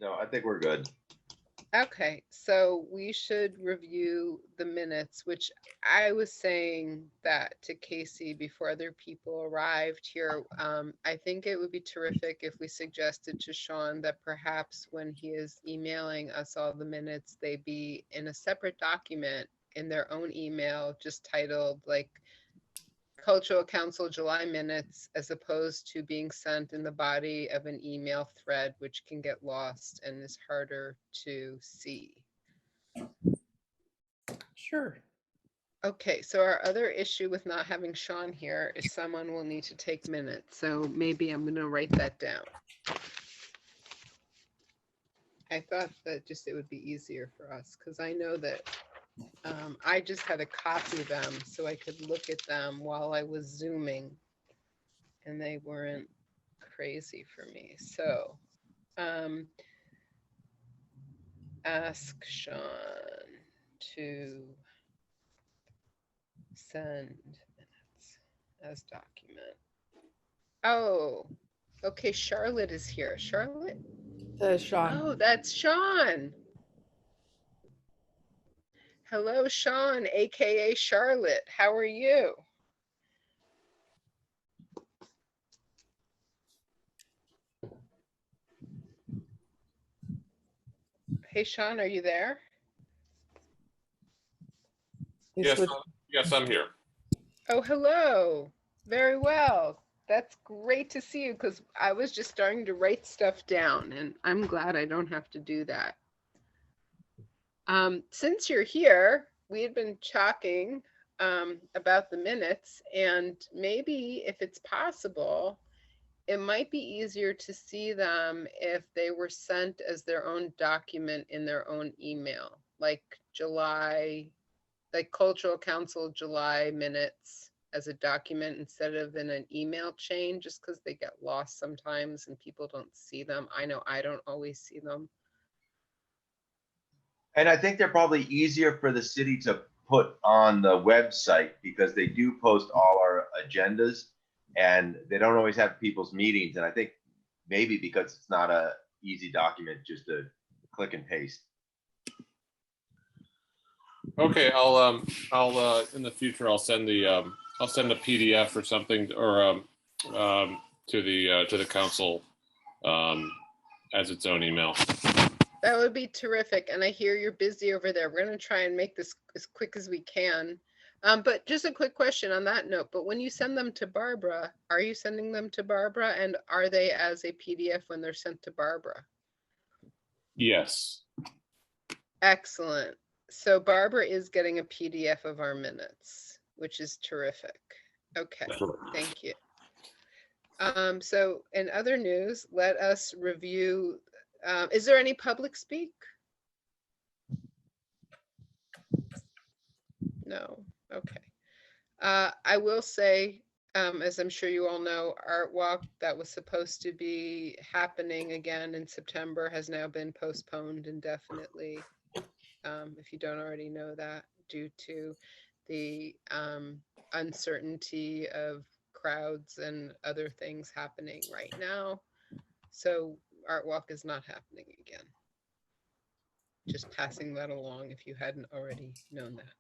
No, I think we're good. Okay, so we should review the minutes, which I was saying that to Casey before other people arrived here. I think it would be terrific if we suggested to Sean that perhaps when he is emailing us all the minutes, they be in a separate document in their own email, just titled like Cultural Council July minutes, as opposed to being sent in the body of an email thread, which can get lost and is harder to see. Sure. Okay, so our other issue with not having Sean here is someone will need to take minutes. So maybe I'm going to write that down. I thought that just it would be easier for us because I know that I just had to copy them so I could look at them while I was Zooming and they weren't crazy for me. So ask Sean to send minutes as document. Oh, okay. Charlotte is here. Charlotte? Sean. Oh, that's Sean. Hello, Sean, AKA Charlotte. How are you? Hey, Sean, are you there? Yes, I'm here. Oh, hello. Very well. That's great to see you because I was just starting to write stuff down and I'm glad I don't have to do that. Since you're here, we had been talking about the minutes, and maybe if it's possible, it might be easier to see them if they were sent as their own document in their own email, like July, like Cultural Council July minutes as a document instead of in an email chain, just because they get lost sometimes and people don't see them. I know I don't always see them. And I think they're probably easier for the city to put on the website because they do post all our agendas and they don't always have people's meetings. And I think maybe because it's not a easy document just to click and paste. Okay, I'll in the future I'll send a PDF or something or to the council as its own email. That would be terrific. And I hear you're busy over there. We're going to try and make this as quick as we can. But just a quick question on that note. But when you send them to Barbara, are you sending them to Barbara? And are they as a PDF when they're sent to Barbara? Yes. Excellent. So Barbara is getting a PDF of our minutes, which is terrific. Okay, thank you. So in other news, let us review. Is there any public speak? No. Okay. I will say, as I'm sure you all know, Art Walk that was supposed to be happening again in September has now been postponed indefinitely. If you don't already know that, due to the uncertainty of crowds and other things happening right now. So Art Walk is not happening again. Just passing that along if you hadn't already known that.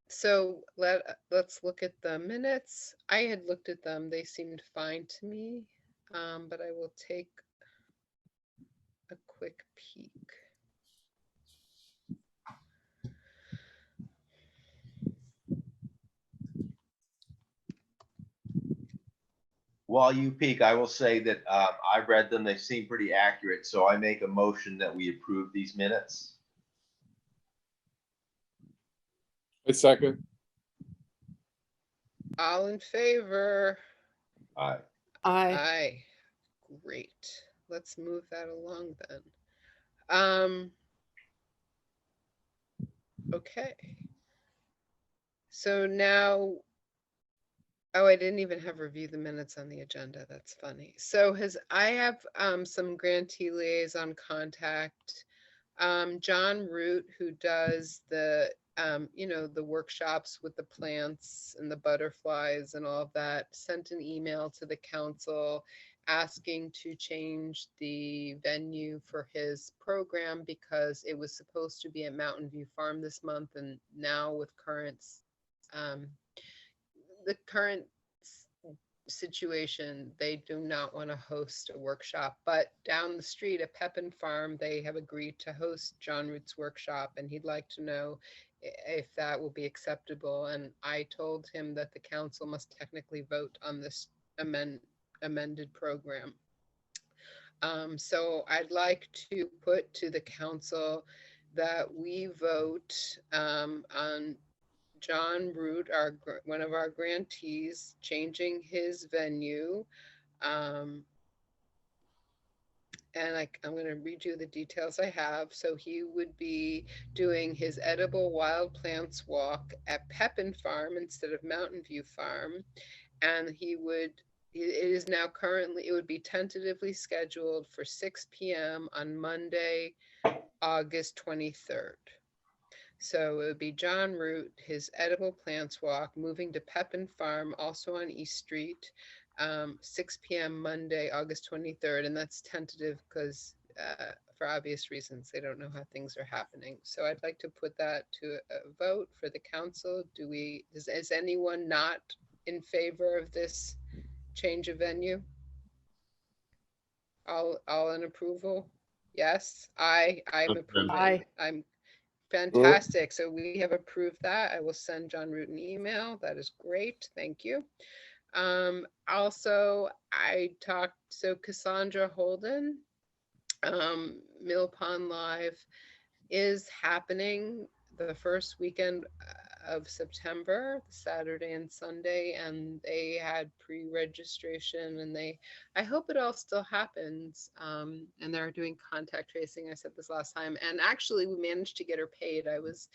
So let's look at the minutes. I had looked at them. They seemed fine to me, but I will take a quick peek. While you peek, I will say that I read them. They seem pretty accurate. So I make a motion that we approve these minutes. A second. All in favor? Aye. Aye. Great. Let's move that along then. Okay. So now, oh, I didn't even have review the minutes on the agenda. That's funny. So I have some grantee liaison contact. John Root, who does the the workshops with the plants and the butterflies and all of that, sent an email to the council asking to change the venue for his program because it was supposed to be at Mountain View Farm this month, and now with um, the current situation, they do not want to host a workshop. But down the street at Pepin Farm, they have agreed to host John Root's workshop, and he'd like to know if that will be acceptable. And I told him that the council must technically vote on this amended program. So I'd like to put to the council that we vote on John Root, one of our grantees, changing his venue. And I'm going to read you the details I have. So he would be doing his edible wild plants walk at Pepin Farm instead of Mountain View Farm. And it would be tentatively scheduled for 6 p.m. on Monday, August 23rd. So it would be John Root, his edible plants walk, moving to Pepin Farm, also on East Street, 6 p.m. Monday, August 23rd. And that's tentative because for obvious reasons, they don't know how things are happening. So I'd like to put that to a vote for the council. Is anyone not in favor of this change of venue? All in approval? Yes, I'm approving. Aye. I'm fantastic. So we have approved that. I will send John Root an email. That is great. Thank you. Also, Cassandra Holden, Mill Pond Live is happening the first weekend of September, Saturday and Sunday, and they had pre-registration, and I hope it all still happens. And they're doing contact tracing. I said this last time, and actually we managed to get her paid. I was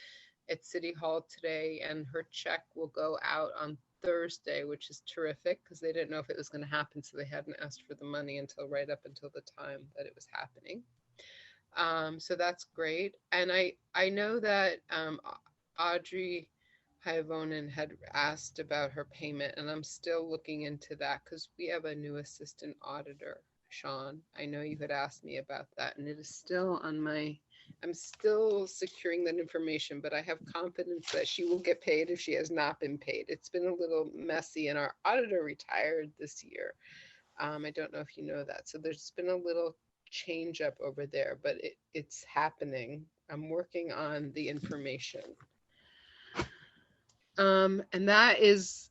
at City Hall today, and her check will go out on Thursday, which is terrific because they didn't know if it was going to happen, so they hadn't asked for the money until right up until the time that it was happening. So that's great. And I know that Audrey Hyvonen had asked about her payment, and I'm still looking into that because we have a new assistant auditor, Sean. I know you had asked me about that, and it is still I'm still securing that information, but I have confidence that she will get paid if she has not been paid. It's been a little messy, and our auditor retired this year. I don't know if you know that. So there's been a little change up over there, but it's happening. I'm working on the information. And that is,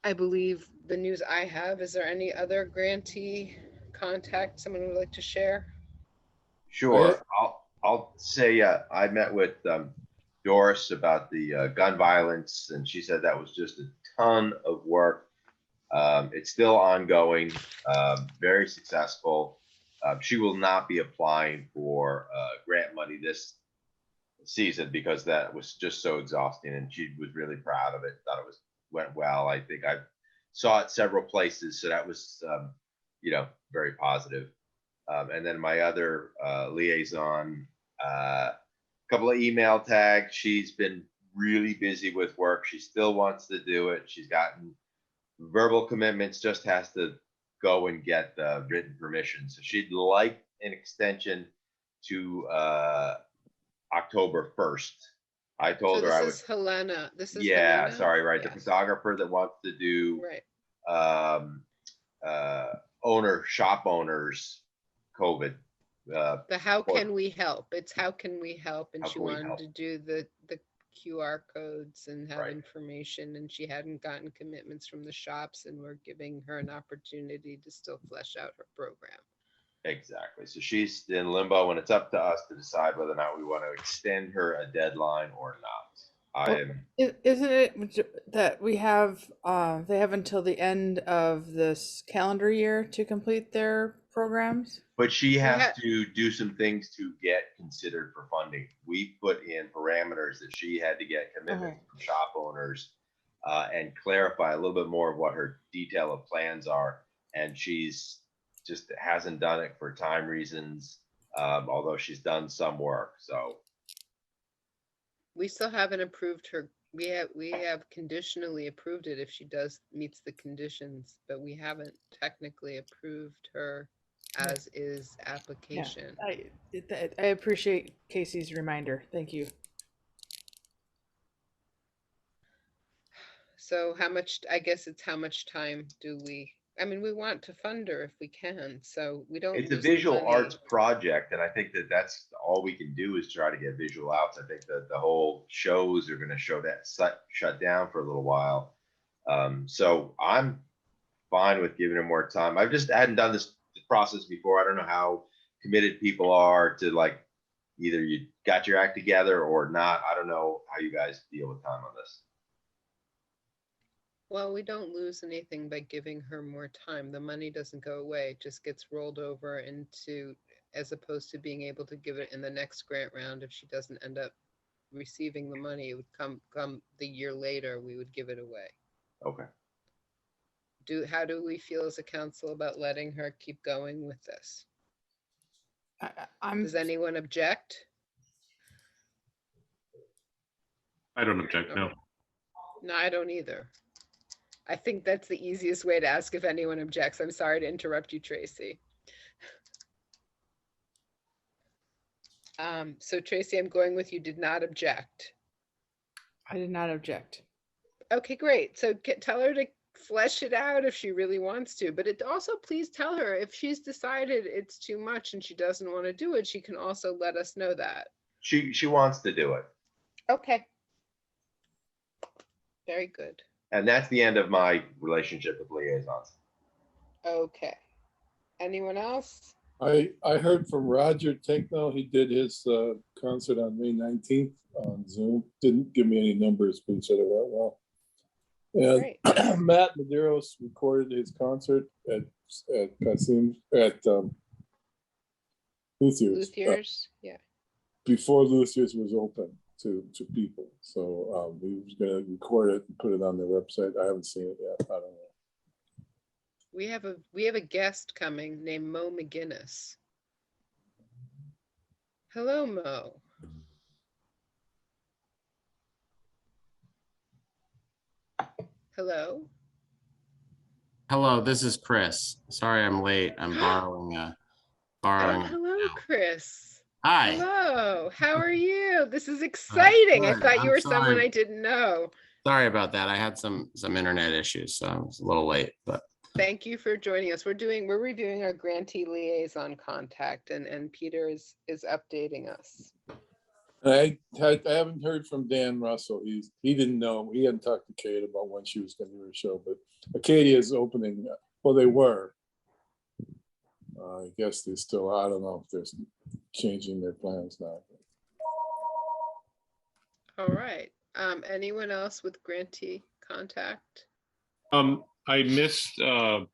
I believe, the news I have. Is there any other grantee contact someone would like to share? Sure. I'll say I met with Doris about the gun violence, and she said that was just a ton of work. It's still ongoing, very successful. She will not be applying for grant money this season because that was just so exhausting, and she was really proud of it. Thought it went well. I think I saw it several places, so that was very positive. And then my other liaison, a couple of email tags. She's been really busy with work. She still wants to do it. She's gotten verbal commitments, just has to go and get the written permission. So she'd like an extension to October 1st. I told her I would. This is Helena. This is Yeah, Helena? sorry, right. Yes. The photographer that wants to do Right. shop owners COVID. The how can we help? It's how can we help? And How she can we wanted help? to do the QR codes and have Right. information, and she hadn't gotten commitments from the shops, and we're giving her an opportunity to still flesh out her program. Exactly. So she's in limbo, and it's up to us to decide whether or not we want to extend her a deadline or not. Isn't it that we have, they have until the end of this calendar year to complete their programs? But she has to do some things to get considered for funding. We put in parameters that she had to get commitments from shop owners and clarify a little bit more of what her detail of plans are. And she's just hasn't done it for time reasons, although she's done some work. So we still haven't approved her We have conditionally approved it if she meets the conditions, but we haven't technically approved her as is Yeah, application. I appreciate Casey's reminder. Thank you. So how much, I guess it's how much time do we, I mean, we want to fund her if we can, so we don't It's a lose the visual money. arts project, and I think that that's all we can do is try to get visual outs. I think that the whole shows are going to show that shut down for a little while. So I'm fine with giving her more time. I've just hadn't done this process before. I don't know how committed people are to, like, either you got your act together or not. I don't know how you guys deal with time on this. Well, we don't lose anything by giving her more time. The money doesn't go away, it just gets rolled over into, as opposed to being able to give it in the next grant round. If she doesn't end up receiving the money, it would come the year later, we would give it away. Okay. How do we feel as a council about letting her keep going with this? Does anyone object? I don't object, no. No, I don't either. I think that's the easiest way to ask if anyone objects. I'm sorry to interrupt you, Tracy. So Tracy, I'm going with you did not object. I did not object. Okay, great. So tell her to flesh it out if she really wants to, but it also, please tell her if she's decided it's too much and she doesn't want to do it, she can also let us know that. She wants to do it. Okay. Very good. And that's the end of my relationship with liaisons. Okay. Anyone else? I heard from Roger Techno. He did his concert on May 19th on Zoom. Didn't give me any numbers, but he said it went well. And Matt Medeiros recorded his concert at Luthier's, yeah. Before Luthier's was open to people. So we was going to record it and put it on their website. I haven't seen it yet. I don't know. We have a guest coming named Mo McGinnis. Hello, Mo. Hello. Hello, this is Chris. Sorry I'm late. I'm borrowing. Hello, Chris. Hi. Hello. How are you? This is exciting. I thought you were someone I didn't know. Sorry about that. I had some internet issues, so I was a little late, but thank you for joining us. We're reviewing our grantee liaison contact, and Peter is updating us. I haven't heard from Dan Russell. He didn't know. He hadn't talked to Kate about when she was going to do her show, but Acadia is opening. Well, they were. I guess they still. I don't know if they're changing their plans now. All right. Anyone else with grantee contact? I missed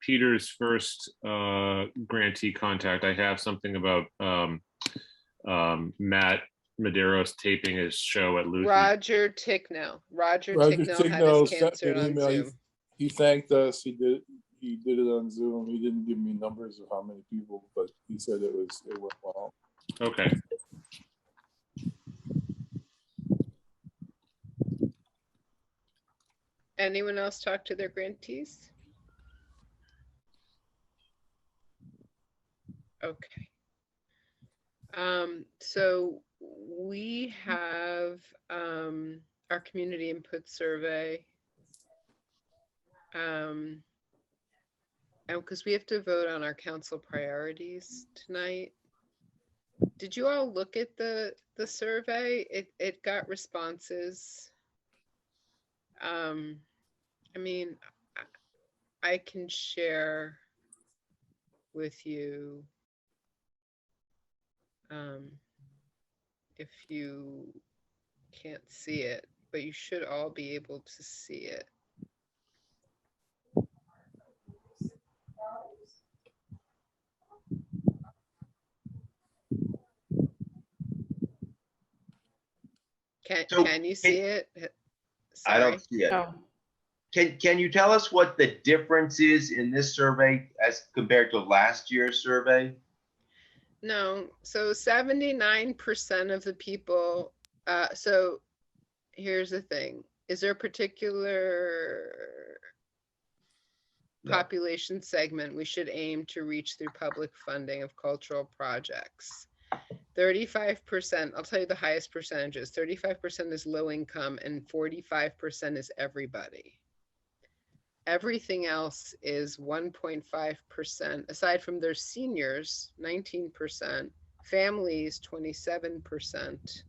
Peter's first grantee contact. I have something about Matt Medeiros taping his show at Lutheran. Roger Ticknell. Roger Ticknell had his cancer on Zoom. He thanked us. He did it on Zoom. He didn't give me numbers of how many people, but he said it went well. Okay. Anyone else talk to their grantees? Okay. So we have our community input survey. And because we have to vote on our council priorities tonight. Did you all look at the survey? It got responses. I mean, I can share with you if you can't see it, but you should all be able to see it. Can you see it? Sorry. I don't see it. Oh. Can you tell us what the difference is in this survey as compared to last year's survey? No, so 79% of the people, so here's the thing. Is there a particular No. population segment we should aim to reach through public funding of cultural projects? 35%, I'll tell you the highest percentages. 35% is low income and 45% is everybody. Everything else is 1.5%. Aside from their seniors, 19%, families, 27%.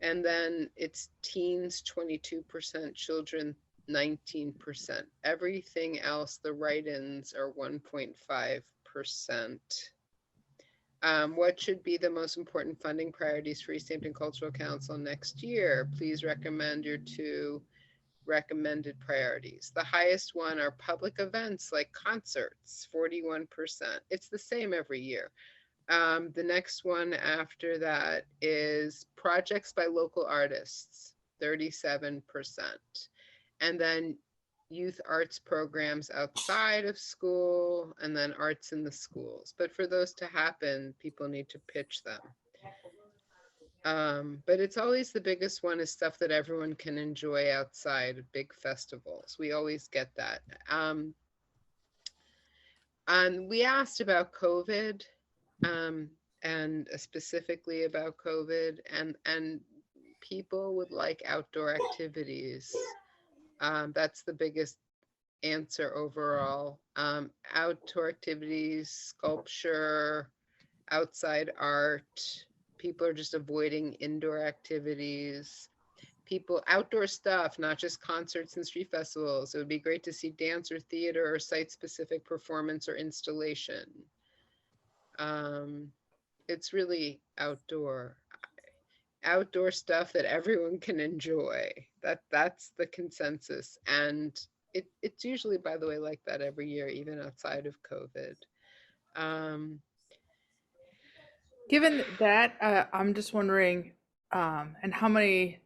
And then it's teens, 22%, children, 19%. Everything else, the write-ins are 1.5%. What should be the most important funding priorities for Easthampton Cultural Council next year? Please recommend your 2 recommended priorities. The highest one are public events like concerts, 41%. It's the same every year. The next one after that is projects by local artists, 37%. And then youth arts programs outside of school, and then arts in the schools. But for those to happen, people need to pitch them. But it's always the biggest one is stuff that everyone can enjoy outside of big festivals. We always get that. And we asked about COVID, and specifically about COVID, and people would like outdoor activities. That's the biggest answer overall. Outdoor activities, sculpture, outside art. People are just avoiding indoor activities. People, outdoor stuff, not just concerts and street festivals. It would be great to see dance or theater or site-specific performance or installation. It's really outdoor stuff that everyone can enjoy. That's the consensus. And it's usually, by the way, like that every year, even outside of COVID. Given that, I'm just wondering, and how many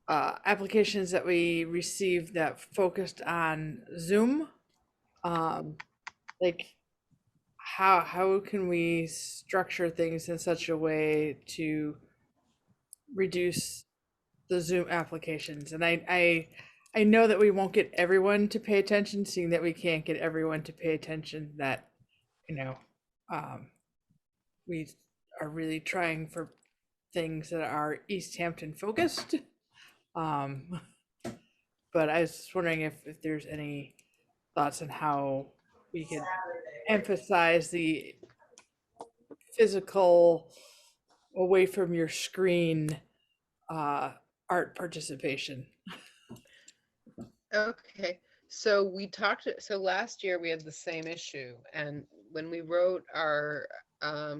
applications that we received that focused on Zoom, like how can we structure things in such a way to reduce the Zoom applications? And I know that we won't get everyone to pay attention, seeing that we can't get everyone to pay attention, that, you know, we are really trying for things that are Easthampton focused. But I was just wondering if there's any thoughts on how we could emphasize the physical, away from your screen, art participation. Okay, so last year we had the same issue, and when we wrote our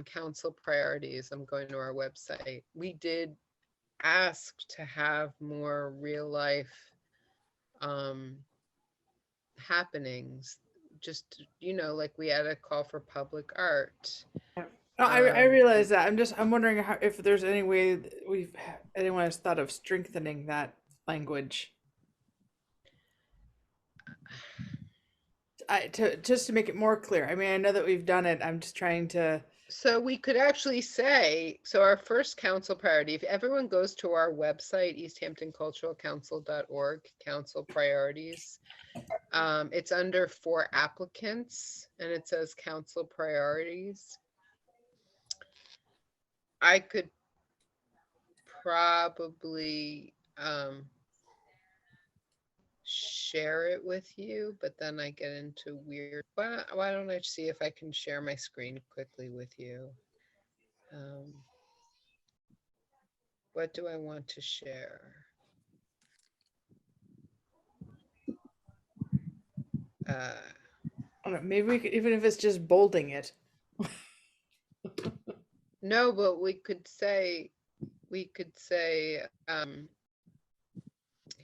council priorities, I'm going to our website, we did ask to have more real life happenings. Just, like we had a call for public art. No, I realize that. I'm wondering if there's any way anyone has thought of strengthening that language. Just to make it more clear. I mean, I know that we've done it. I'm just trying to. So we could actually say, our first council priority, if everyone goes to our website, easthamptonculturalcouncil.org, council priorities, it's under for applicants and it says council priorities. I could probably share it with you, but then I get into weird. Why don't I see if I can share my screen quickly with you? What do I want to share? I don't know, maybe we could, even if it's just bolding it. No, but we could say,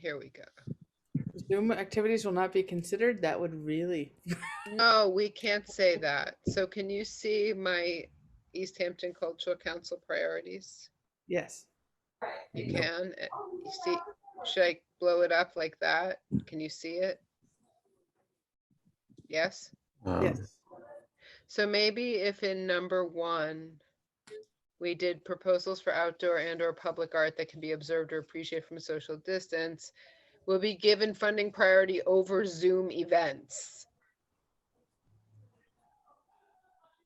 here we go. Zoom activities will not be considered. That would really. No, we can't say that. So can you see my Easthampton Cultural Council priorities? Yes. You can. You see, should I blow it up like that? Can you see it? Yes? Yes. So maybe if in number 1, We did proposals for outdoor and or public art that can be observed or appreciated from a social distance will be given funding priority over Zoom events.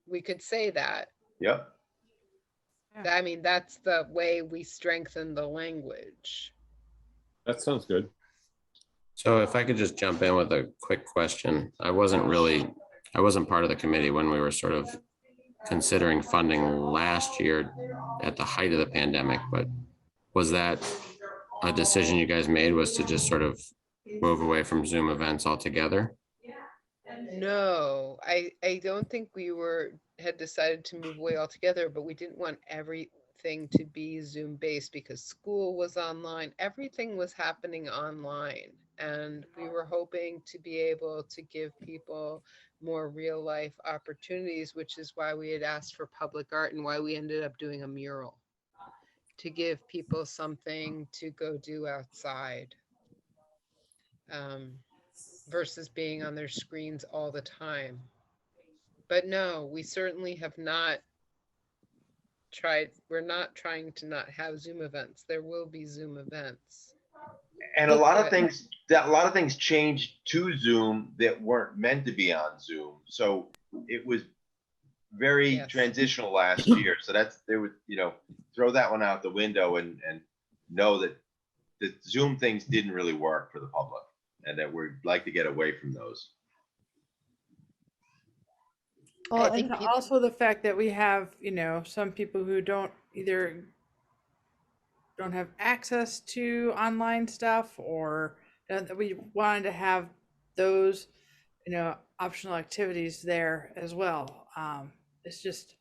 We could say that. Yep. I mean, that's the way we strengthen the language. That sounds good. So if I could just jump in with a quick question. I wasn't part of the committee when we were sort of considering funding last year at the height of the pandemic, but was that a decision you guys made, was to just sort of move away from Zoom events altogether? No, I don't think we had decided to move away altogether, but we didn't want everything to be Zoom based because school was online. Everything was happening online. And we were hoping to be able to give people more real life opportunities, which is why we had asked for public art and why we ended up doing a mural, to give people something to go do outside. Versus being on their screens all the time. But no, we certainly have not tried, we're not trying to not have Zoom events. There will be Zoom events. And a lot of things changed to Zoom that weren't meant to be on Zoom. So it was very Yes. transitional last year. So throw that one out the window and know that the Zoom things didn't really work for the public, and that we'd like to get away from those. Well, think and people- also the fact that we have, some people who don't have access to online stuff, or that we wanted to have those, optional activities there as well. It's just,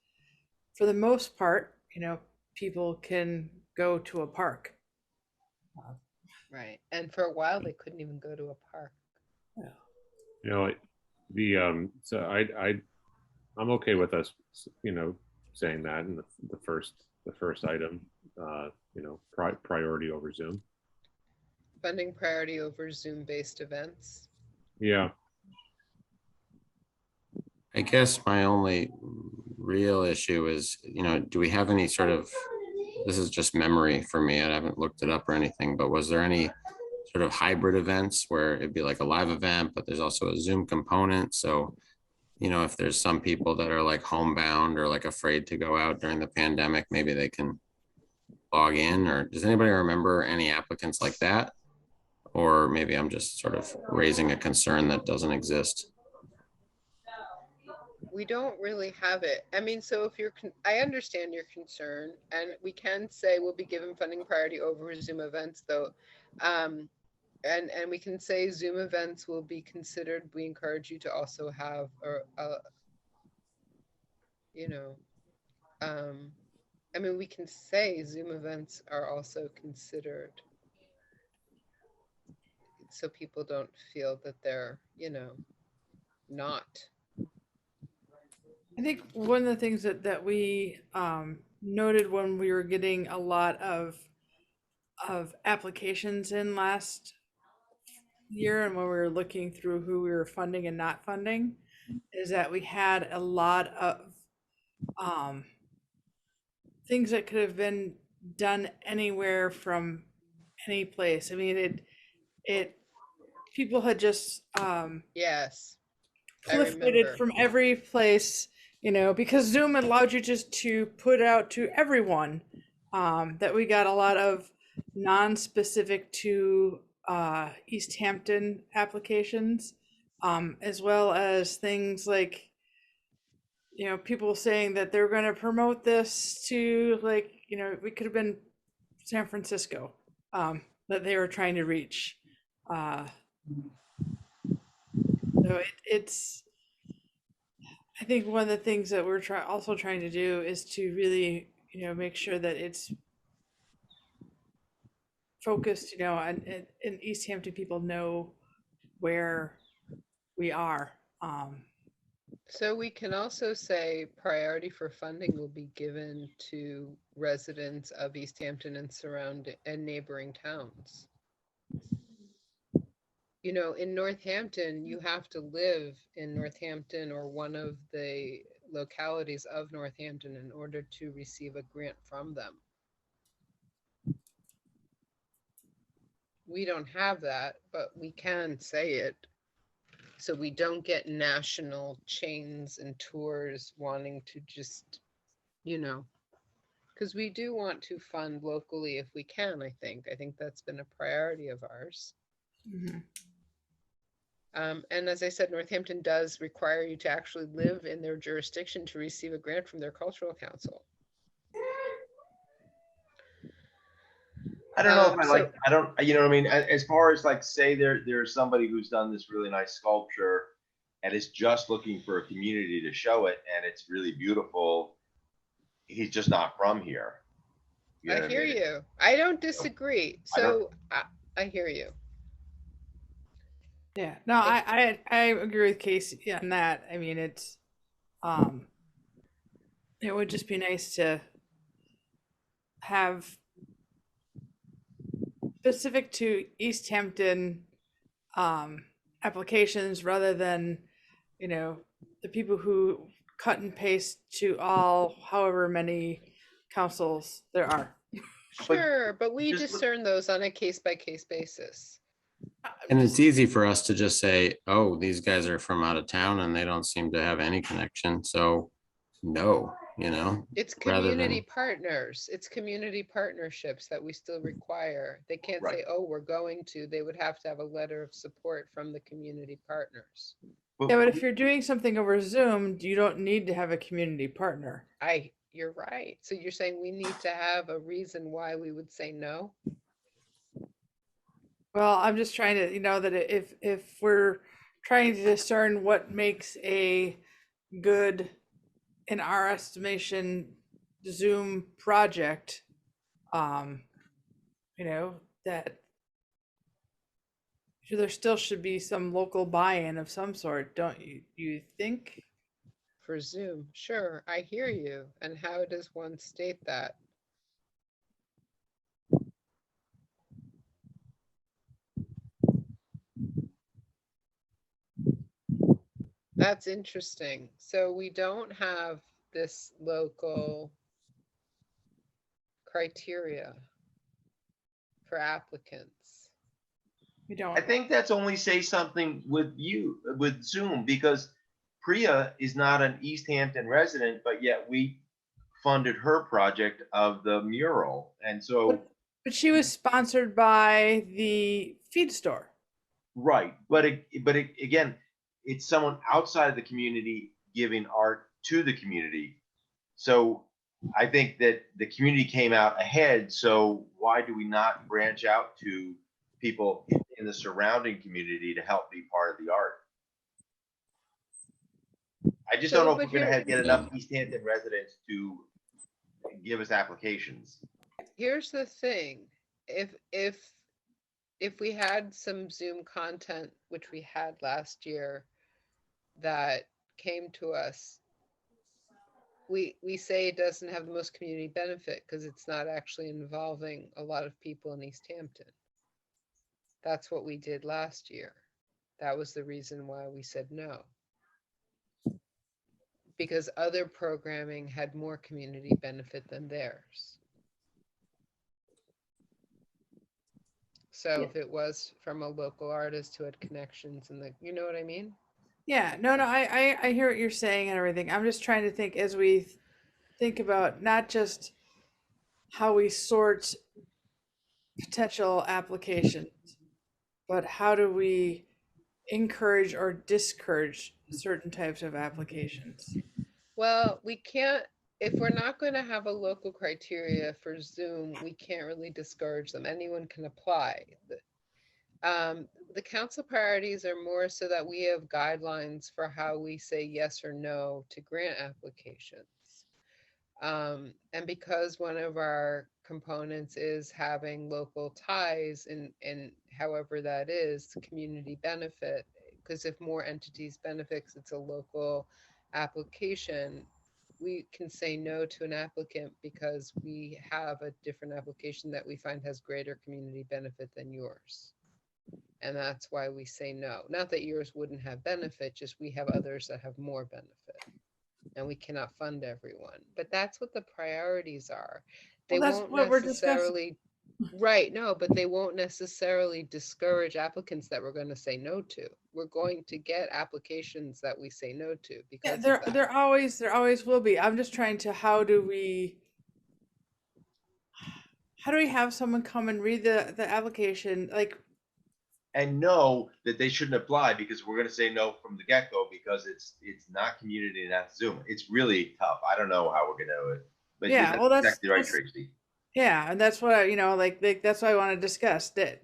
for the most part, people can go to a park. Right. And for a while, they couldn't even go to a park. So I'm okay with us, saying that in the first item, priority over Zoom. Funding priority over Zoom-based events. Yeah. I guess my only real issue is, do we have any sort of, this is just memory for me, I haven't looked it up or anything, but was there any sort of hybrid events where it'd be like a live event, but there's also a Zoom component? So, if there's some people that are like homebound or like afraid to go out during the pandemic, maybe they can log in. Or does anybody remember any applicants like that? Or maybe I'm just sort of raising a concern that doesn't exist. We don't really have it. I mean, so if I understand your concern, and we can say we'll be given funding priority over Zoom events, though. And we can say Zoom events will be considered. We encourage you to also have I mean, we can say Zoom events are also considered, so people don't feel that they're, not. I think one of the things that we noted when we were getting a lot of applications in last year, and when we were looking through who we were funding and not funding, is that we had a lot of things that could have been done anywhere from any place. I mean, it people had just Yes. proliferated from every place, because Zoom allowed you just to put out to everyone. That we got a lot of non-specific to Easthampton applications, as well as things like, people saying that they're going to promote this to, like, we could have been San Francisco, that they were trying to reach. So it's, I think one of the things that we're also trying to do is to really, make sure that it's focused, and Easthampton people know where we are. So we can also say priority for funding will be given to residents of Easthampton and surrounding and neighboring towns. In Northampton, you have to live in Northampton or one of the localities of Northampton in order to receive a grant from them. We don't have that, but we can say it. So we don't get national chains and tours wanting to just, you know, because we do want to fund locally if we can, I think. I think that's been a priority of ours. Mhm. And as I said, Northampton does require you to actually live in their jurisdiction to receive a grant from their cultural council. I don't know if So- I don't, you know what I mean? As far as like, say there's somebody who's done this really nice sculpture and is just looking for a community to show it and it's really beautiful. He's just not from here. You know I what hear mean? you. I don't disagree. I don't- So I hear you. Yeah, no, I agree with Casey on that. I mean, it's, it would just be nice to have specific to Easthampton applications rather than, you know, the people who cut and paste to all however many councils there are. But Sure, but we just look- discern those on a case-by-case basis. And it's easy for us to just say, oh, these guys are from out of town and they don't seem to have any connection. So no, you know, It's rather community than, partners. It's community partnerships that we still require. They can't Right. say, oh, we're going to. They would have to have a letter of support from the community partners. Yeah, but if you're doing something over Zoom, you don't need to have a community partner. You're right. So you're saying we need to have a reason why we would say no? Well, I'm just trying to, you know, that if we're trying to discern what makes a good, in our estimation, Zoom project, you know, that there still should be some local buy-in of some sort, don't you think? For Zoom, sure, I hear you. And how does one state that? That's interesting. So we don't have this local criteria for applicants. We don't. I think that's only say something with Zoom, because Priya is not an East Hampton resident, but yet we funded her project of the mural. And so, But she was sponsored by the feed store. right, again, it's someone outside of the community giving art to the community. So I think that the community came out ahead. So why do we not branch out to people in the surrounding community to help be part of the art? I just don't know if but we're gonna here- get enough East Hampton residents to give us applications. Here's the thing, if we had some Zoom content, which we had last year, that came to us, we say it doesn't have the most community benefit because it's not actually involving a lot of people in East Hampton. That's what we did last year. That was the reason why we said no. Because other programming had more community benefit than theirs. So if it was from a local artist who had connections and you know what I mean? Yeah, no, I hear what you're saying and everything. I'm just trying to think as we think about not just how we sort potential applications, but how do we encourage or discourage certain types of applications? Well, we can't, if we're not going to have a local criteria for Zoom, we can't really discourage them. Anyone can apply. The council priorities are more so that we have guidelines for how we say yes or no to grant applications. And because one of our components is having local ties and however that is, community benefit, because if more entities benefits, it's a local application, we can say no to an applicant because we have a different application that we find has greater community benefit than yours. And that's why we say no. Not that yours wouldn't have benefit, just we have others that have more benefit. and we cannot fund everyone. But that's what the priorities are. They Well, that's won't what we're discussing. necessarily, right, no, but they won't necessarily discourage applicants that we're going to say no to. We're going to get applications that we say no to Yeah, because of that. there always will be. I'm just trying to, how do we have someone come and read the application? Like, And know that they shouldn't apply because we're going to say no from the get-go because it's not community, not Zoom. It's really tough. I don't know how we're going to do it, but yeah, that's well, exactly right, Tracy. yeah, and that's what like that's what I want to discuss. That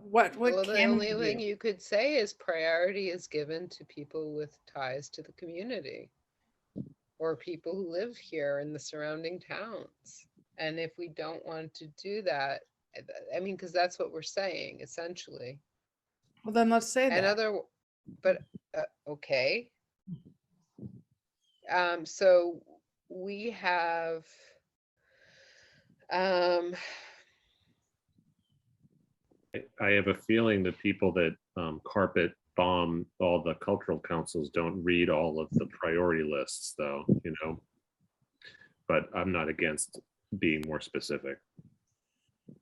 what Well, the can only we thing do? you could say is priority is given to people with ties to the community or people who live here in the surrounding towns. And if we don't want to do that, I mean, because that's what we're saying essentially. Well, then let's say And that. but okay. So we have I have a feeling that people that carpet bomb all the cultural councils don't read all of the priority lists, though, you know. But I'm not against being more specific.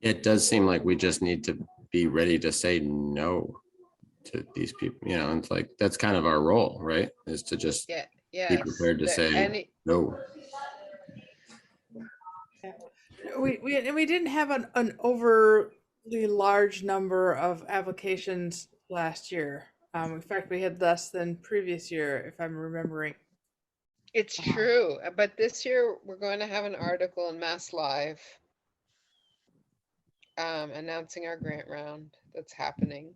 It does seem like we just need to be ready to say no to these people, you know, and it's like, that's kind of our role, right? Is to just yeah, be yes. prepared to say no. We didn't have an overly large number of applications last year. In fact, we had less than previous year, if I'm remembering. It's true, but this year we're going to have an article in Mass Live announcing our grant round that's happening.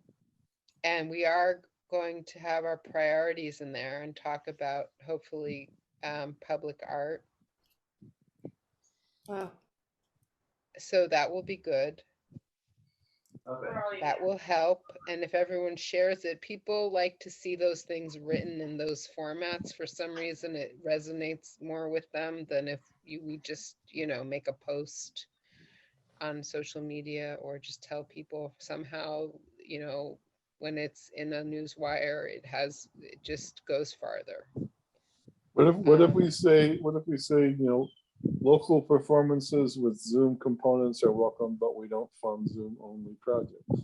And we are going to have our priorities in there and talk about hopefully public art. Wow. So that will be good. That will help. And if everyone shares it, people like to see those things written in those formats. For some reason, it resonates more with them than if we just, make a post on social media or just tell people somehow, when it's in a news wire, it just goes farther. What if we say, local performances with Zoom components are welcome, but we don't fund Zoom only projects?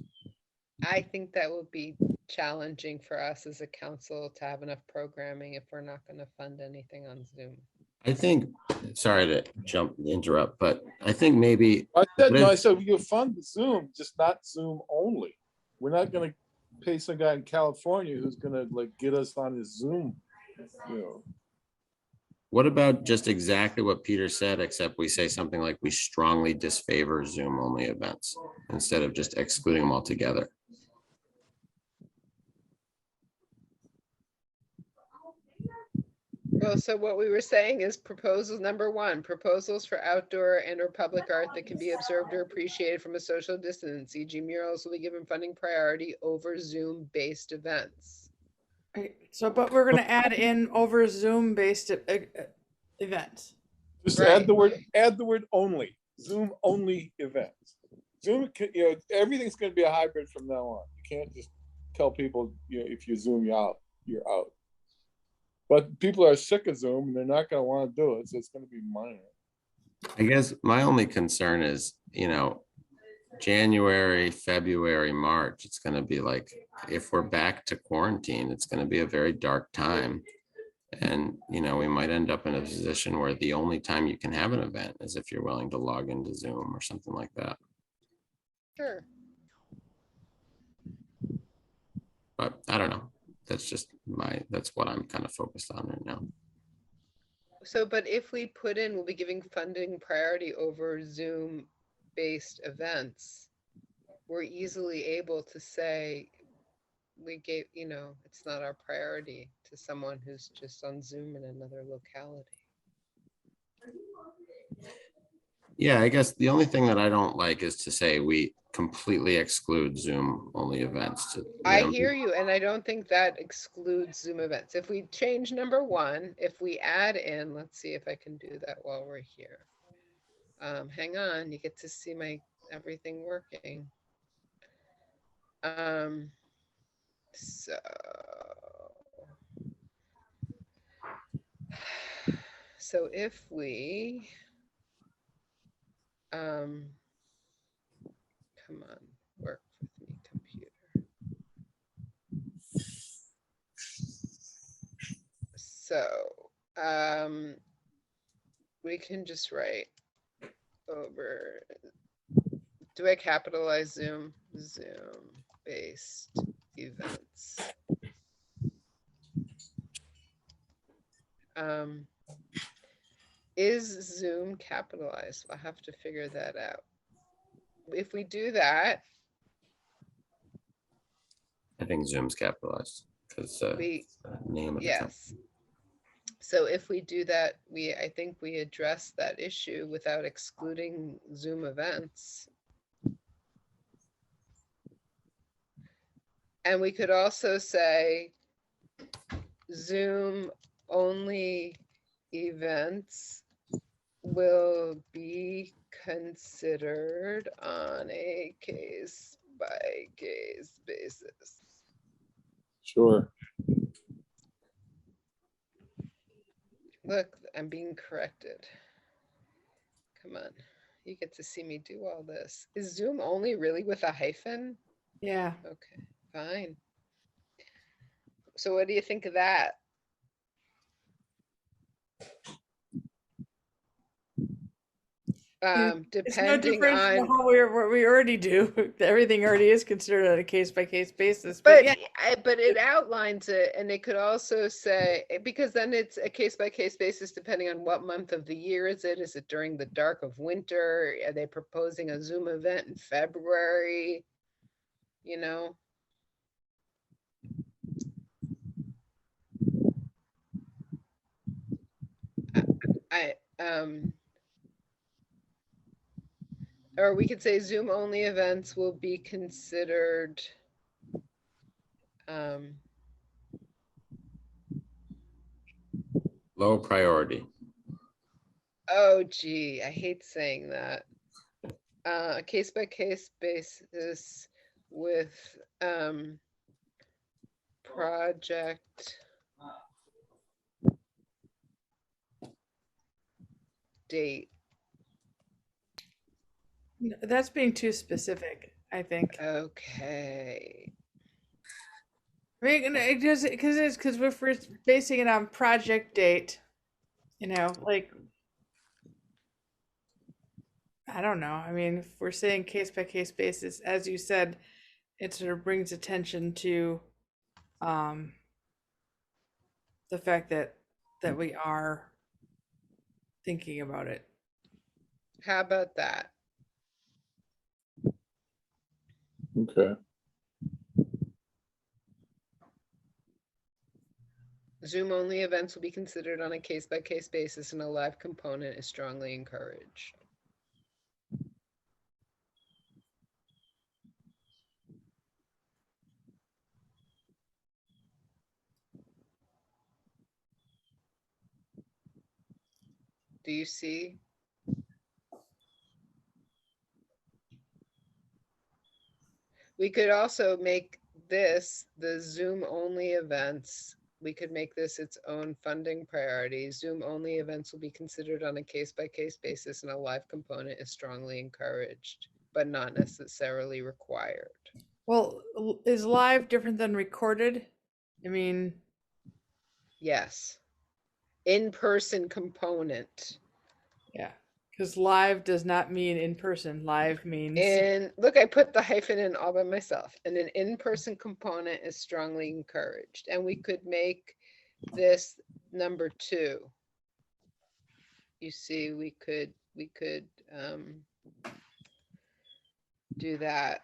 I think that would be challenging for us as a council to have enough programming if we're not going to fund anything on Zoom. I think, sorry to interrupt, but I think maybe. I said you fund Zoom, just not Zoom only. We're not going to pay some guy in California who's going to get us on his Zoom, What about just exactly what Peter said, except we say something like we strongly disfavor Zoom only events instead of just excluding them altogether? Well, so what we were saying is proposal number 1, proposals for outdoor and or public art that can be observed or appreciated from a social distance, e.g. murals will be given funding priority over Zoom-based events. Right. So, but we're going to add in over Zoom-based events. Just Right. add the word only. Zoom only events. Zoom, everything's going to be a hybrid from now on. You can't just tell people, if you Zoom you out, you're out. But people are sick of Zoom and they're not going to want to do it, so it's going to be minor. I guess my only concern is, January, February, March, it's going to be like, if we're back to quarantine, it's going to be a very dark time. And, we might end up in a position where the only time you can have an event is if you're willing to log into Zoom or something like that. Sure. But I don't know. That's what I'm kind of focused on right now. So, but if we put in, we'll be giving funding priority over Zoom-based events, we're easily able to say, we gave, it's not our priority to someone who's just on Zoom in another locality. Yeah, I guess the only thing that I don't like is to say we completely exclude Zoom only events. I hear you, and I don't think that excludes Zoom events. If we change number 1, if we add in, let's see if I can do that while we're here. Hang on, you get to see everything working. So So if we, come on, work with me, computer. So, we can just write over, do I capitalize Zoom? Zoom based events. Is Zoom capitalized? I'll have to figure that out. If we do that, I think Zoom's capitalized because we, name of the company. yes. So if we do that, I think we address that issue without excluding Zoom events. And we could also say Zoom only events will be considered on a case by case basis. Sure. Look, I'm being corrected. Come on, you get to see me do all this. Is Zoom only really with a hyphen? Yeah. Okay, fine. So what do you think of that? It's no Depending different from on, how what we already do. Everything already is considered on a case by case basis. but yeah, but it outlines it, and it could also say, because then it's a case by case basis depending on what month of the year is it? Is it during the dark of winter? Are they proposing a Zoom event in February? You know? Or we could say Zoom only events will be considered Low priority. oh gee, I hate saying that. Case by case basis with project date. that's being too specific, I think. Okay. I mean, because if we're basing it on project date, like, I don't know. I mean, if we're saying case by case basis, as you said, it sort of brings attention to the fact that we are thinking about it. How about that? Okay. Zoom only events will be considered on a case by case basis, and a live component is strongly encouraged. Do you see? We could also make this the Zoom only events. We could make this its own funding priority. Zoom only events will be considered on a case by case basis, and a live component is strongly encouraged, but not necessarily required. Well, is live different than recorded? I mean, yes. In-person component. Yeah, because live does not mean in person. Live means. And look, I put the hyphen in all by myself. And an in-person component is strongly encouraged. And we could make this number 2. You see, we could do that.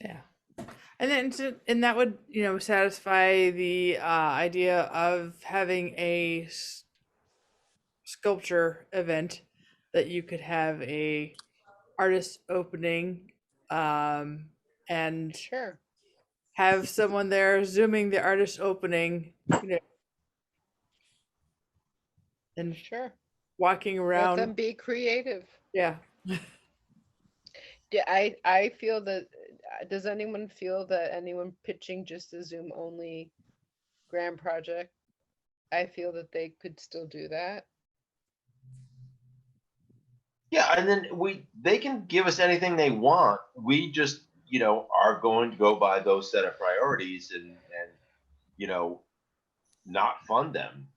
Yeah. And that would, satisfy the idea of having a sculpture event that you could have a artist opening, and Sure. have someone there zooming the artist opening, and Sure. walking Let around. them be creative. Yeah. Yeah, I feel that, does anyone feel that anyone pitching just a Zoom only grant project, I feel that they could still do that. Yeah, and then they can give us anything they want. We just, are going to go by those set of priorities and, you know, not fund them.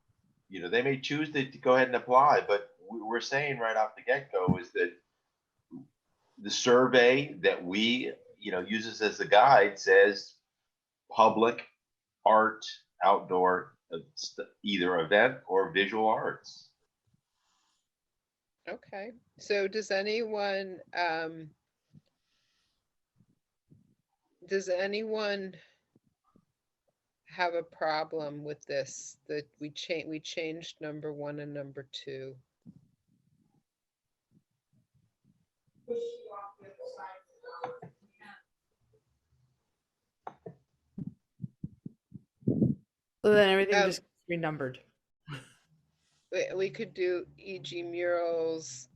They may choose to go ahead and apply, but we're saying right off the get-go is that the survey that we, uses as a guide says public art, outdoor, either event or visual arts. Okay, so does anyone have a problem with this, that we changed number 1 and number 2? So then everything just gets renumbered. We could do e.g. murals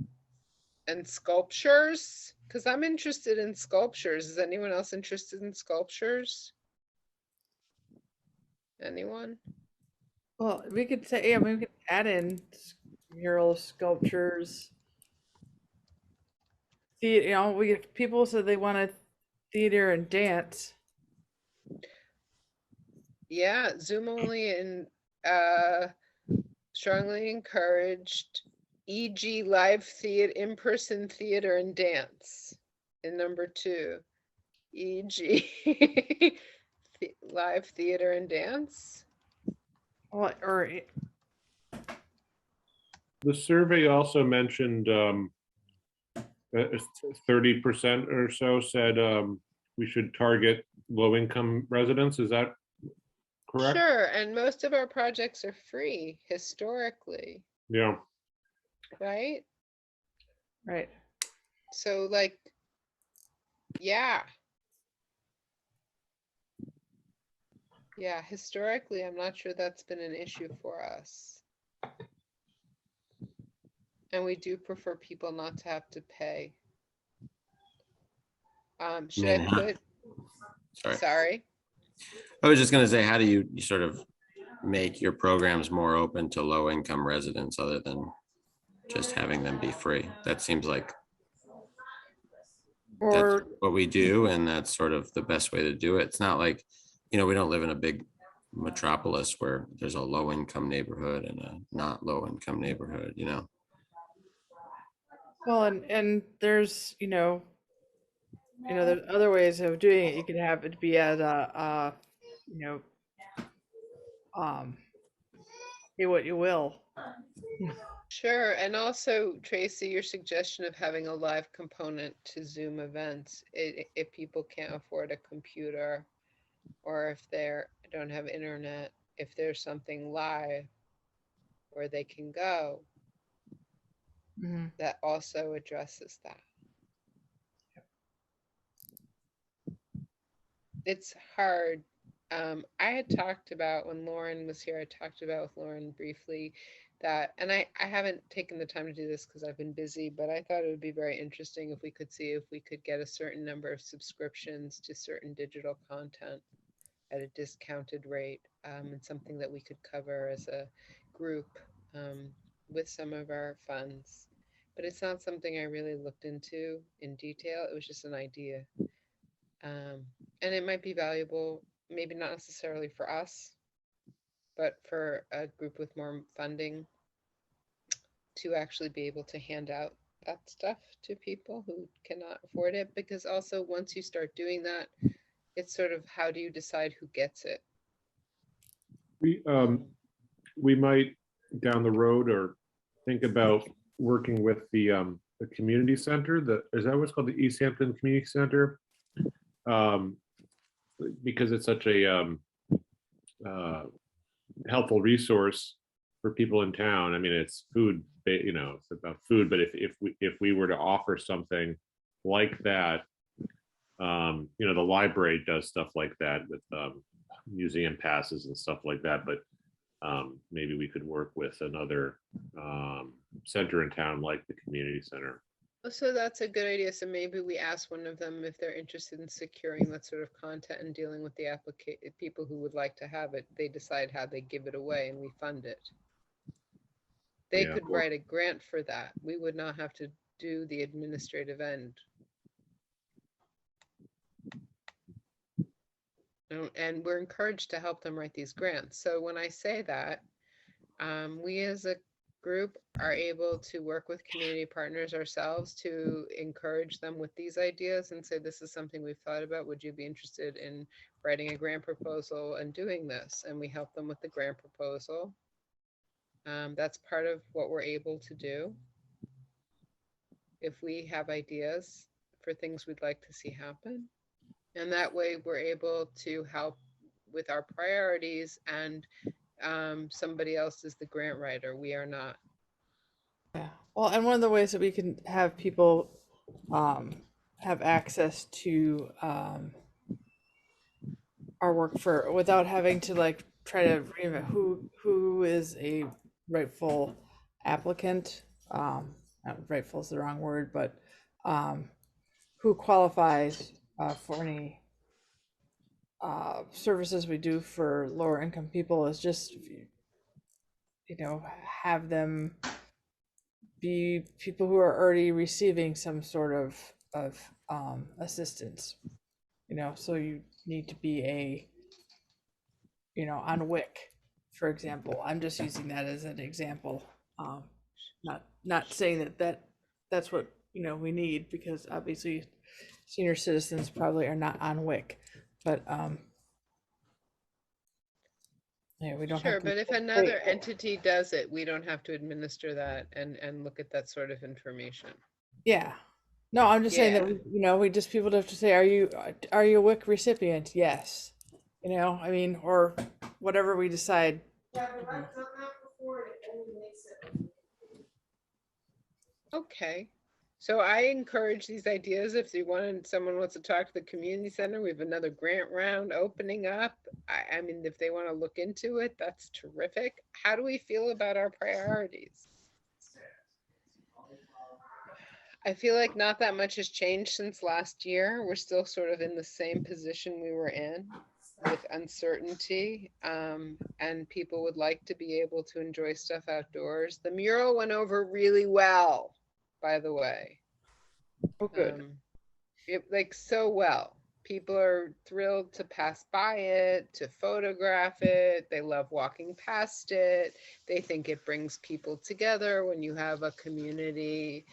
and sculptures, because I'm interested in sculptures. Is anyone else interested in sculptures? Anyone? Well, we could say, yeah, we could add in mural sculptures. People said they wanted theater and dance. Yeah, Zoom only and strongly encouraged, e.g. live theater, in-person theater and dance. And number 2, e.g. live theater and dance. Or The survey also mentioned 30% or so said we should target low-income residents. Is that correct? Sure, and most of our projects are free historically, Yeah. right? right. So like, yeah. Yeah, historically, I'm not sure that's been an issue for us. And we do prefer people not to have to pay. Should I put, sorry. I was just going to say, how do you sort of make your programs more open to low income residents other than just having them be free? That seems like that's what we do, and that's sort of the best way to do it. It's not like, we don't live in a big metropolis where there's a low income neighborhood and a not low income neighborhood, Well, and there's, there's other ways of doing it. You can have it be at say what you will. Sure, and also Tracy, your suggestion of having a live component to Zoom events, if people can't afford a computer, or if they don't have internet, if there's something live where they can go, that also addresses that. It's hard. I had talked about, when Lauren was here, I talked about with Lauren briefly that, and I haven't taken the time to do this because I've been busy, but I thought it would be very interesting if we could see if we could get a certain number of subscriptions to certain digital content at a discounted rate, and something that we could cover as a group with some of our funds. But it's not something I really looked into in detail. It was just an idea. And it might be valuable, maybe not necessarily for us, but for a group with more funding to actually be able to hand out that stuff to people who cannot afford it. Because also, once you start doing that, it's sort of, how do you decide who gets it? We might down the road or think about working with the community center. Is that what's called, the Easthampton Community Center? Because it's such a helpful resource for people in town. I mean, it's food, it's about food, but if we were to offer something like that, the library does stuff like that with museum passes and stuff like that, but maybe we could work with another center in town like the community center. So that's a good idea. So maybe we ask one of them if they're interested in securing that sort of content and dealing with the people who would like to have it. They decide how they give it away and we fund it. They Yeah. could write a grant for that. We would not have to do the administrative end. And we're encouraged to help them write these grants. So when I say that, we as a group are able to work with community partners ourselves to encourage them with these ideas and say, this is something we've thought about. Would you be interested in writing a grant proposal and doing this? And we help them with the grant proposal. That's part of what we're able to do. If we have ideas for things we'd like to see happen. And that way we're able to help with our priorities, and somebody else is the grant writer. We are not. Yeah. Well, and one of the ways that we can have people have access to our work for without having to like try to reinvent who is a rightful applicant. Rightful is the wrong word, but who qualifies for any services we do for lower income people is just, you know, have them be people who are already receiving some sort of assistance, you know. So you need to be a, you know, on WIC, for example. I'm just using that as an example, not saying that's what, you know, we need, because obviously senior citizens probably are not on WIC, but yeah, we don't Sure, have to but if another entity does it, we don't have to administer that and look at that sort of information. Yeah. No, I'm just saying that, Yeah. you know, we just, people have to say, are you a WIC recipient? Yes. You know, I mean, or whatever we decide. Okay. So I encourage these ideas. If you want, someone wants to talk to the community center, we have another grant round opening up. I mean, if they want to look into it, that's terrific. How do we feel about our priorities? I feel like not that much has changed since last year. We're still sort of in the same position we were in with uncertainty, and people would like to be able to enjoy stuff outdoors. The mural went over really well, by the way. Oh, good. It like so well. People are thrilled to pass by it, to photograph it. They love walking past it. They think it brings people together when you have a community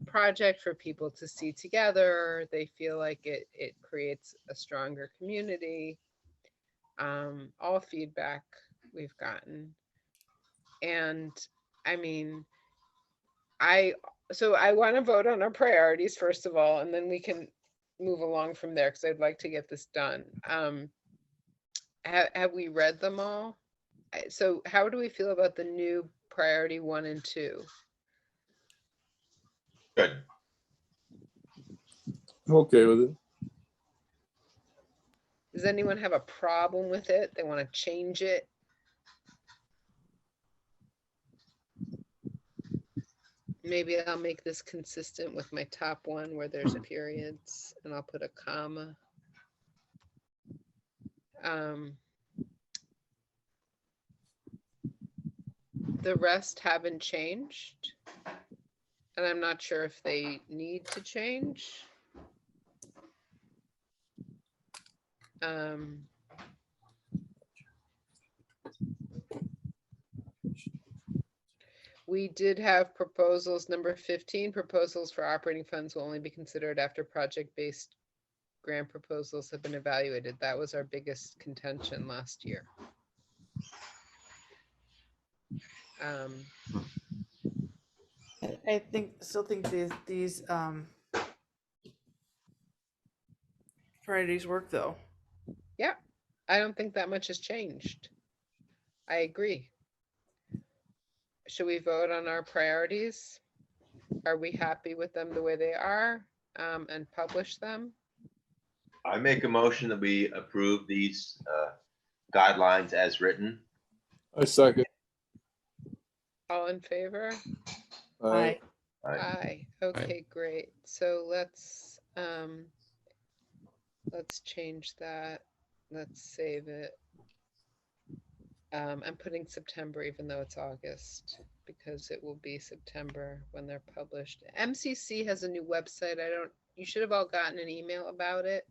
project for people to see together. They feel like it creates a stronger community. All feedback we've gotten. And I mean, so I want to vote on our priorities first of all, and then we can move along from there because I'd like to get this done. Have we read them all? So how do we feel about the new priority 1 and 2? Good. I'm okay with it. Does anyone have a problem with it? They want to change it? Maybe I'll make this consistent with my top one where there's periods, and I'll put a comma. The rest haven't changed, and I'm not sure if they need to change. We did have proposals, number 15, proposals for operating funds will only be considered after project-based grant proposals have been evaluated. That was our biggest contention last year. I still think these priorities work though. Yeah, I don't think that much has changed. I agree. Should we vote on our priorities? Are we happy with them the way they are, and publish them? I make a motion that we approve these guidelines as written. I second. All in favor? Aye. Aye. Okay, great. So let's change that. Let's save it. I'm putting September even though it's August because it will be September when they're published. MCC has a new website. You should have all gotten an email about it.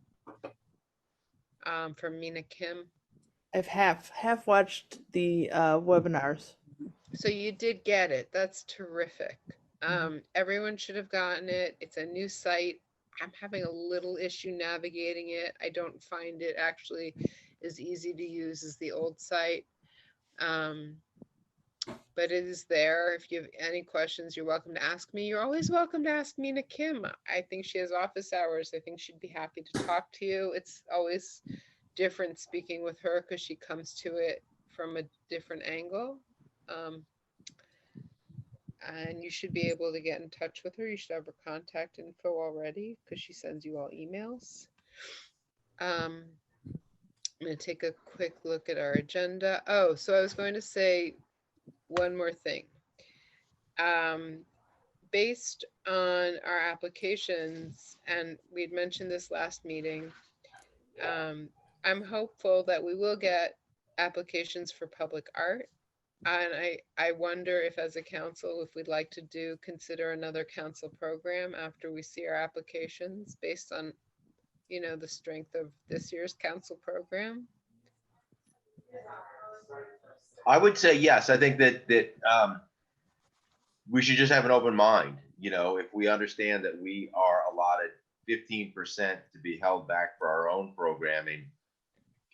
From Mina Kim. I've half watched the webinars. So you did get it. That's terrific. Everyone should have gotten it. It's a new site. I'm having a little issue navigating it. I don't find it actually as easy to use as the old site. But it is there. If you have any questions, you're welcome to ask me. You're always welcome to ask Mina Kim. I think she has office hours. I think she'd be happy to talk to you. It's always different speaking with her because she comes to it from a different angle. And you should be able to get in touch with her. You should have her contact info already because she sends you all emails. I'm going to take a quick look at our agenda. Oh, so I was going to say one more thing. Based on our applications, and we'd mentioned this last meeting, I'm hopeful that we will get applications for public art. And I wonder if as a council, if we'd like to consider another council program after we see our applications based on, the strength of this year's council program. I would say yes. I think that we should just have an open mind. If we understand that we are allotted 15% to be held back for our own programming,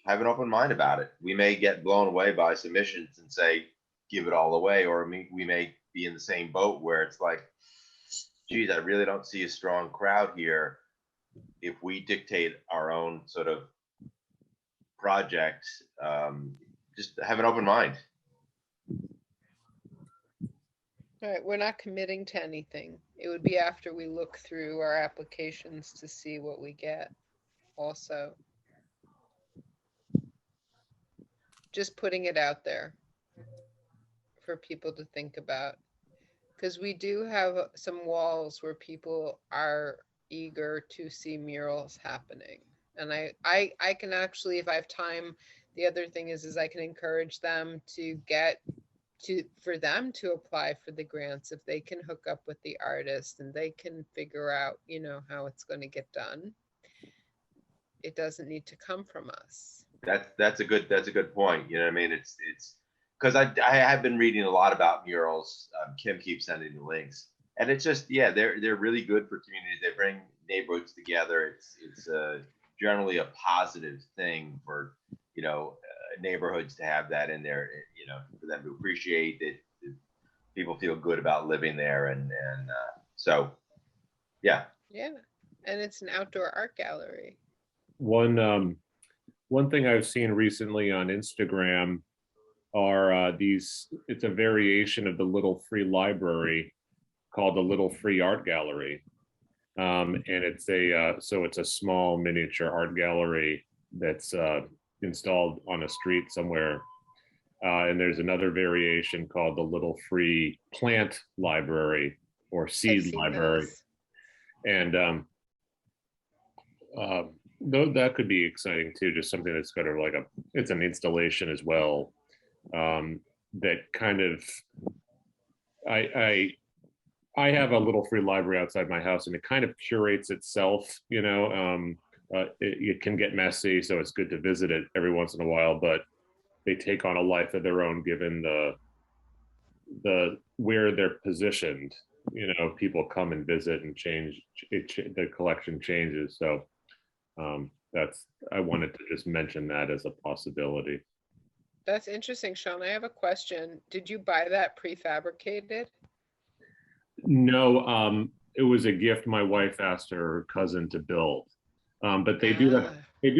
have an open mind about it. We may get blown away by submissions and say, give it all away, or we may be in the same boat where it's like, geez, I really don't see a strong crowd here. If we dictate our own sort of projects, just have an open mind. All right, we're not committing to anything. It would be after we look through our applications to see what we get also. Just putting it out there for people to think about. Because we do have some walls where people are eager to see murals happening. And I can actually, if I have time, the other thing is I can encourage them for them to apply for the grants if they can hook up with the artist and they can figure out, how it's going to get done. It doesn't need to come from us. That's a good point. You know what I mean? It's because I have been reading a lot about murals. Kim keeps sending the links, and it's just, yeah, they're really good for communities. They bring neighborhoods together. It's generally a positive thing for neighborhoods to have that in there. For them to appreciate that people feel good about living there, and so yeah. Yeah, and it's an outdoor art gallery. One thing I've seen recently on Instagram are it's a variation of the Little Free Library called the Little Free Art Gallery. And it's it's a small miniature art gallery that's installed on a street somewhere. And there's another variation called the Little Free Plant Library or Seed Library. Those. And though that could be exciting too, just something that's kind of like it's an installation as well. That kind of, I have a Little Free Library outside my house, and it kind of curates itself. It can get messy, so it's good to visit it every once in a while, but they take on a life of their own given the where they're positioned. People come and visit and the collection changes. So I wanted to just mention that as a possibility. That's interesting, Sean. I have a question. Did you buy that prefabricated? No, it was a gift my wife asked her cousin to build. But they do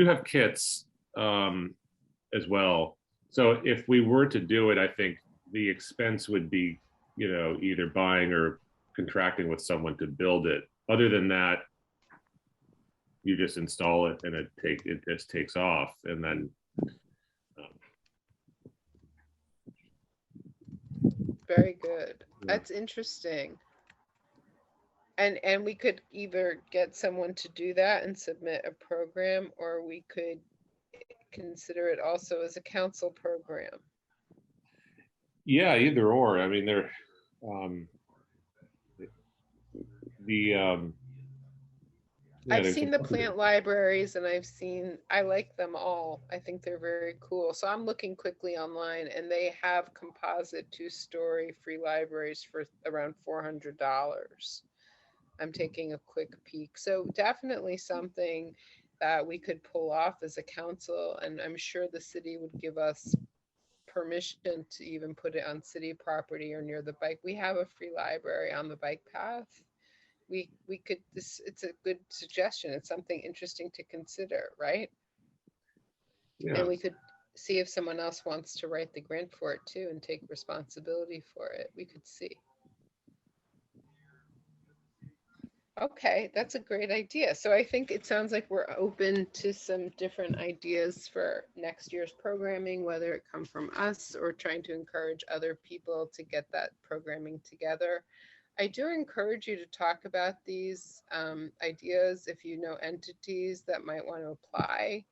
have kits as well. So if we were to do it, I think the expense would be, either buying or contracting with someone to build it. Other than that, you just install it and it just takes off, and then very good. That's interesting. And we could either get someone to do that and submit a program, or we could consider it also as a council program. Yeah, either or. I mean, they're the yeah, I've there's seen the plant libraries and I like them all. I think they're very cool. So I'm looking quickly online and they have composite 2-story free libraries for around $400. I'm taking a quick peek. So definitely something that we could pull off as a council, and I'm sure the city would give us permission to even put it on city property or near the bike. We have a free library on the bike path. We could this it's a good suggestion. It's something interesting to consider, right? yeah. And we could see if someone else wants to write the grant for it too and take responsibility for it. We could see. Okay, that's a great idea. So I think it sounds like we're open to some different ideas for next year's programming, whether it come from us or trying to encourage other people to get that programming together. I do encourage you to talk about these ideas if you know entities that might want to apply.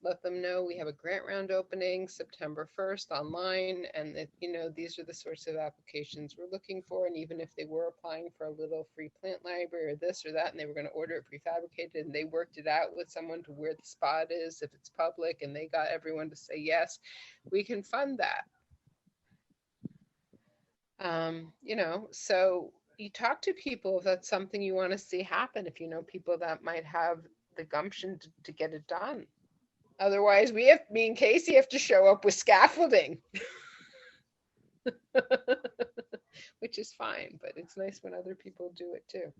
Let them know we have a grant round opening September 1st online, and that, these are the sorts of applications we're looking for. And even if they were applying for a little free plant library or this or that, and they were going to order it prefabricated, and they worked it out with someone to where the spot is, if it's public, and they got everyone to say yes, we can fund that. So you talk to people if that's something you want to see happen, if you know people that might have the gumption to get it done. Otherwise, me and Casey have to show up with scaffolding, which is fine, but it's nice when other people do it too.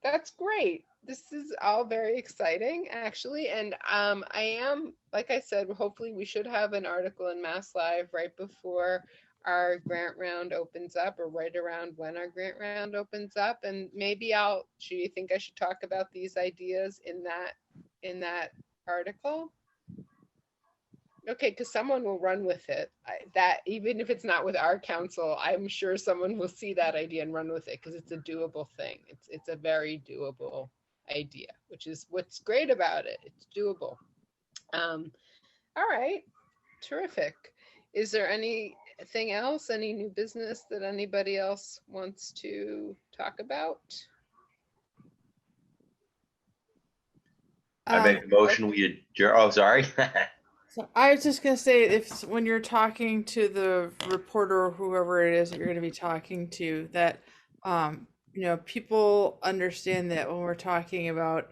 That's great. This is all very exciting, actually. And I am, like I said, hopefully we should have an article in Mass Live right before our grant round opens up, or right around when our grant round opens up. And maybe do you think I should talk about these ideas in that article? Okay, because someone will run with it. That even if it's not with our council, I'm sure someone will see that idea and run with it, because it's a doable thing. It's a very doable idea, which is what's great about it. It's doable. All right, terrific. Is there anything else, any new business that anybody else wants to talk about? I make a motion. We adjourn. Oh, sorry. So I was just gonna say, when you're talking to the reporter or whoever it is that you're gonna be talking to, that people understand that when we're talking about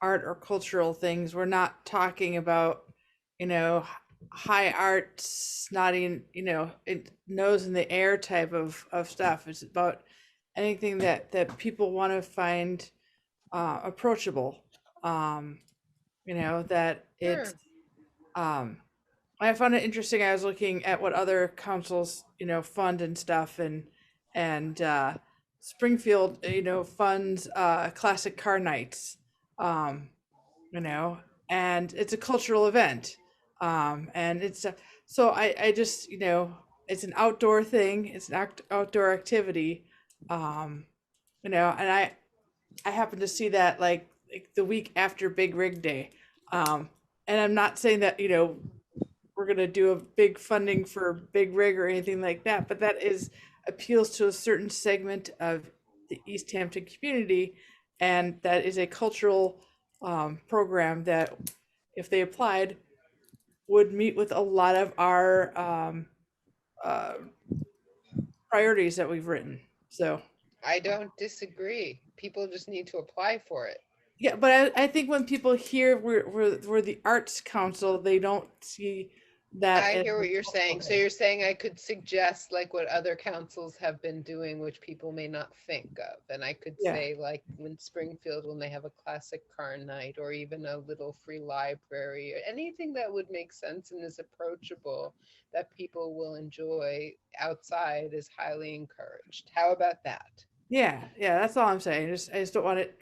art or cultural things, we're not talking about high art, snotty, nose in the air type of stuff. It's about anything that people want to find approachable. That it's Sure. I found it interesting. I was looking at what other councils, fund and stuff, and Springfield, funds classic car nights, and it's a cultural event, and it's so I just it's an outdoor thing. It's an outdoor activity, and I happened to see that like the week after Big Rig Day. And I'm not saying that, we're going to do a big funding for Big Rig or anything like that, but that appeals to a certain segment of the Easthampton community. And that is a cultural program that, if they applied, would meet with a lot of our priorities that we've written. So I don't disagree. People just need to apply for it. yeah, but I think when people hear we're the Arts Council, they don't see that. I hear what you're saying. So you're saying I could suggest like what other councils have been doing, which people may not think of. And I could say like when Springfield, when they have a classic car night, or even a little free library, or anything that would make sense and is approachable that people will enjoy outside, is highly encouraged. How about that? Yeah, that's all I'm saying. I just don't want it.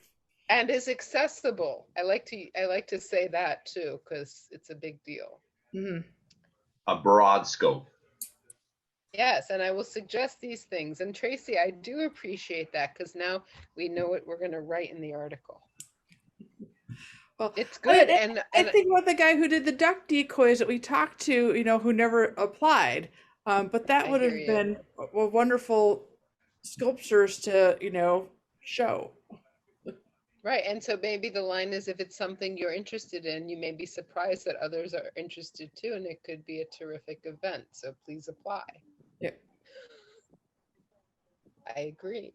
And is accessible. I like to say that too, because it's a big deal. Mm-hmm. A broad scope. Yes, and I will suggest these things. And Tracy, I do appreciate that because now we know what we're going to write in the article. Well, It's I mean, good. And I think about the guy who did the duck decoys that we talked to, who never applied. But that I would hear have you. been wonderful sculptures to, show. Right. And so maybe the line is if it's something you're interested in, you may be surprised that others are interested too, and it could be a terrific event. So please apply. Yeah. I agree.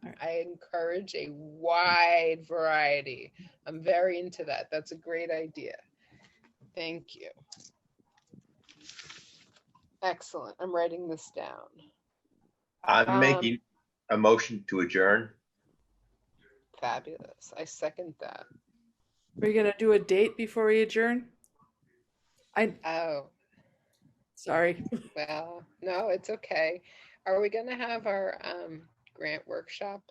All right. I encourage a wide variety. I'm very into that. That's a great idea. Thank you. Excellent. I'm writing this down. I'm making a motion to adjourn. Fabulous. I second that. Are you gonna do a date before we adjourn? Oh, Sorry. well, no, it's okay. Are we going to have our grant workshop?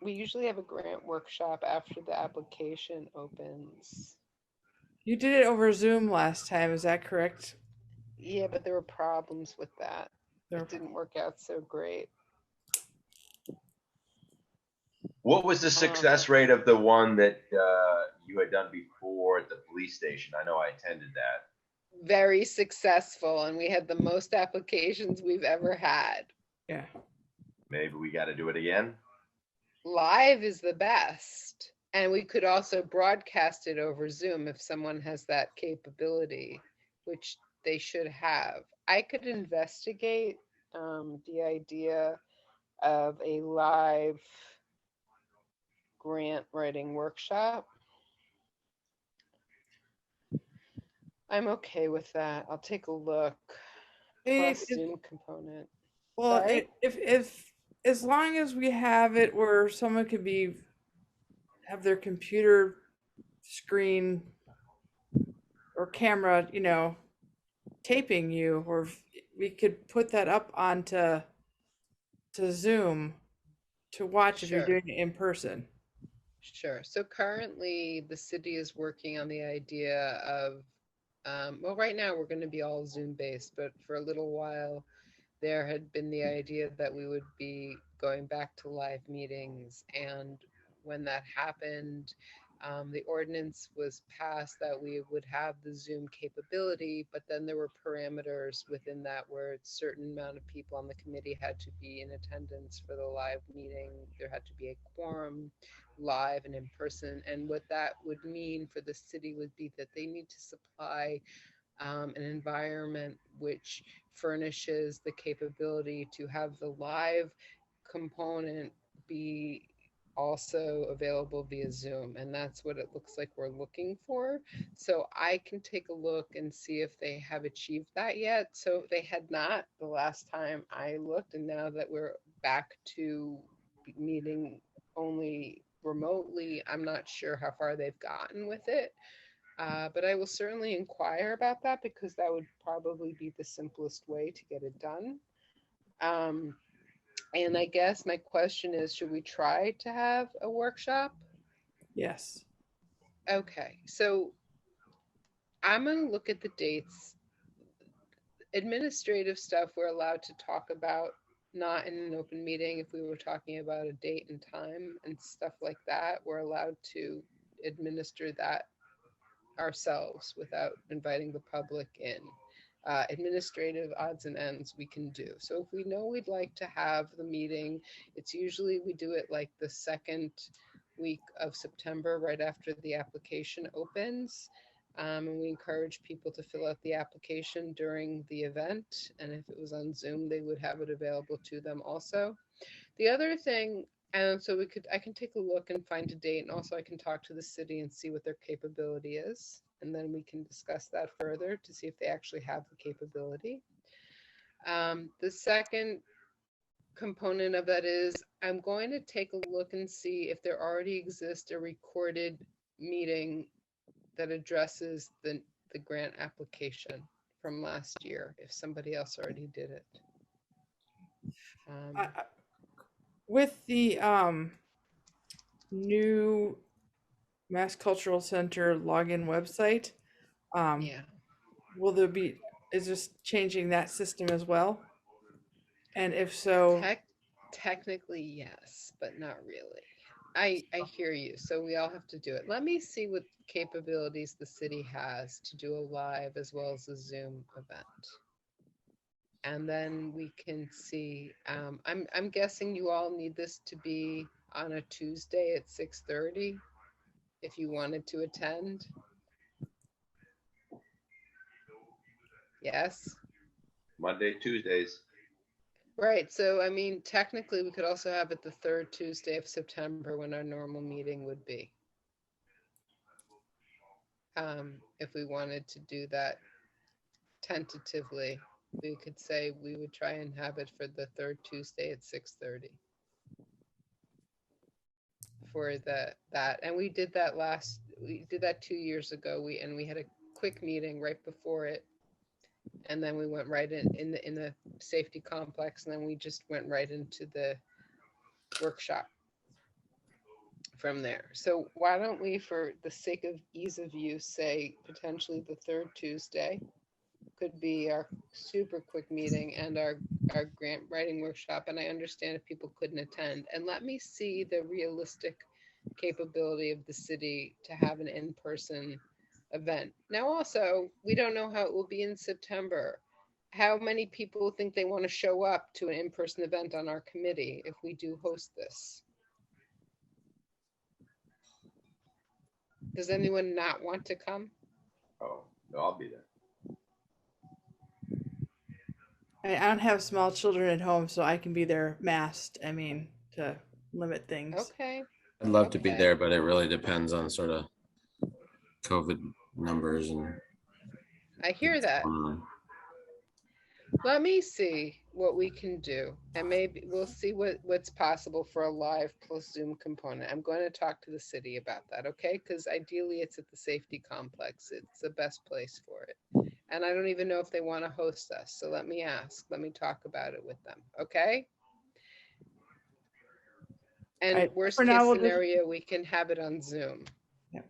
We usually have a grant workshop after the application opens. You did it over Zoom last time, is that correct? Yeah, but there were problems with that. It didn't work out so great. What was the success rate of the one that you had done before at the police station? I know I attended that. Very successful, and we had the most applications we've ever had. Yeah. Maybe we got to do it again. Live is the best. And we could also broadcast it over Zoom if someone has that capability, which they should have. I could investigate the idea of a live grant writing workshop. I'm okay with that. I'll take a look. Plus Zoom component. Well, Sorry? if as long as we have it where someone could have their computer screen or camera, taping you, or we could put that up onto Zoom to watch if you're doing it in person. Sure. So currently the city is working on the idea of, well, right now we're going to be all Zoom based, but for a little while there had been the idea that we would be going back to live meetings. And when that happened, the ordinance was passed that we would have the Zoom capability, but then there were parameters within that where a certain amount of people on the committee had to be in attendance for the live meeting. There had to be a quorum live and in person. And what that would mean for the city would be that they need to supply an environment which furnishes the capability to have the live component be also available via Zoom. And that's what it looks like we're looking for. So I can take a look and see if they have achieved that yet. So they had not the last time I looked, and now that we're back to meeting only remotely, I'm not sure how far they've gotten with it. But I will certainly inquire about that because that would probably be the simplest way to get it done. And I guess my question is, should we try to have a workshop? Yes. Okay, so I'm going to look at the dates. Administrative stuff we're allowed to talk about, not in an open meeting. If we were talking about a date and time and stuff like that, we're allowed to administer that ourselves without inviting the public in. Administrative odds and ends we can do. So if we know we'd like to have the meeting, it's usually we do it like the second week of September, right after the application opens. And we encourage people to fill out the application during the event. And if it was on Zoom, they would have it available to them also. The other thing, and so I can take a look and find a date, and also I can talk to the city and see what their capability is. And then we can discuss that further to see if they actually have the capability. The second component of that is I'm going to take a look and see if there already exists a recorded meeting that addresses the grant application from last year, if somebody else already did it. With the new Mass Cultural Center login website, Yeah. will there be, is this changing that system as well? And if so, Technically, yes, but not really. I hear you. So we all have to do it. Let me see what capabilities the city has to do a live as well as a Zoom event. And then we can see, I'm guessing you all need this to be on a Tuesday at 6:30 if you wanted to attend. Yes. Monday, Tuesdays. Right. So, I mean, technically, we could also have it the third Tuesday of September when our normal meeting would be. If we wanted to do that tentatively, we could say we would try and have it for the third Tuesday at 6:30 for that. And we did that we did that 2 years ago. We had a quick meeting right before it. And then we went right in the safety complex, and then we just went right into the workshop from there. So why don't we, for the sake of ease of use, say potentially the third Tuesday could be our super quick meeting and our grant writing workshop. And I understand if people couldn't attend. And let me see the realistic capability of the city to have an in-person event. Now, also, we don't know how it will be in September. How many people think they want to show up to an in-person event on our committee if we do host this? Does anyone not want to come? Oh, no, I'll be there. I don't have small children at home, so I can be there masked. I mean, to limit things. Okay. I'd love to be Okay. there, but it really depends on sort of COVID numbers and. I hear that. Let me see what we can do, and maybe we'll see what's possible for a live plus Zoom component. I'm going to talk to the city about that, okay? Because ideally it's at the safety complex. It's the best place for it. And I don't even know if they want to host us. So let me ask. Let me talk about it with them, okay? And Right, worst for case now, we'll just- scenario, we can have it on Zoom. Yep.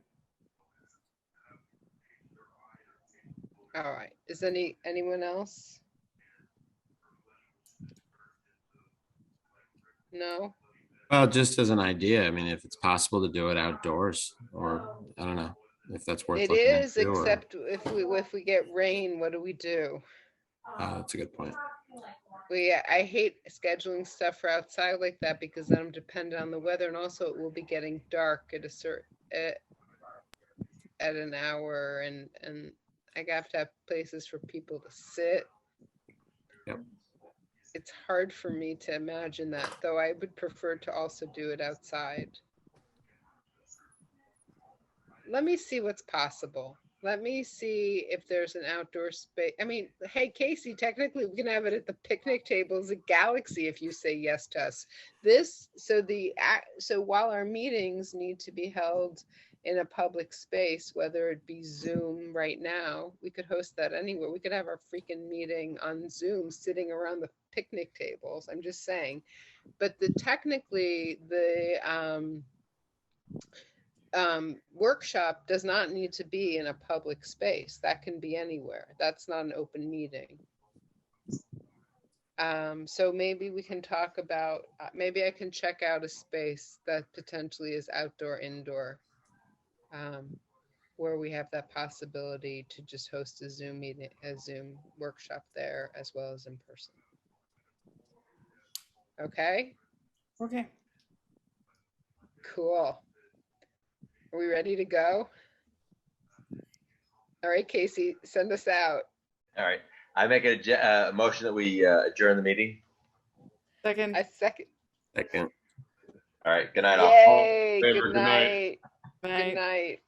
All right. Is anyone else? No? Well, just as an idea, I mean, if it's possible to do it outdoors, or I don't know if that's worth It looking is, into, or- except if we get rain, what do? That's a good point. I hate scheduling stuff for outside like that because then I'm dependent on the weather, and also it will be getting dark at a certain at an hour, and I have to have places for people to sit. Yep. It's hard for me to imagine that, though I would prefer to also do it outside. Let me see what's possible. Let me see if there's an outdoor space. I mean, hey, Casey, technically we can have it at the picnic tables at Galaxy if you say yes to us. So while our meetings need to be held in a public space, whether it be Zoom right now, we could host that anywhere. We could have our freaking meeting on Zoom sitting around the picnic tables. I'm just saying. But technically the workshop does not need to be in a public space. That can be anywhere. That's not an open meeting. So maybe we can talk about, maybe I can check out a space that potentially is outdoor, indoor, where we have that possibility to just host a Zoom meeting, a Zoom workshop there as well as in person. Okay? Okay. Cool. Are we ready to go? All right, Casey, send us out. All right. I make a motion that we adjourn the meeting. Second. I second. Second. All right. Good night, all. Yay, Favor, good good night. night. Good Bye. night.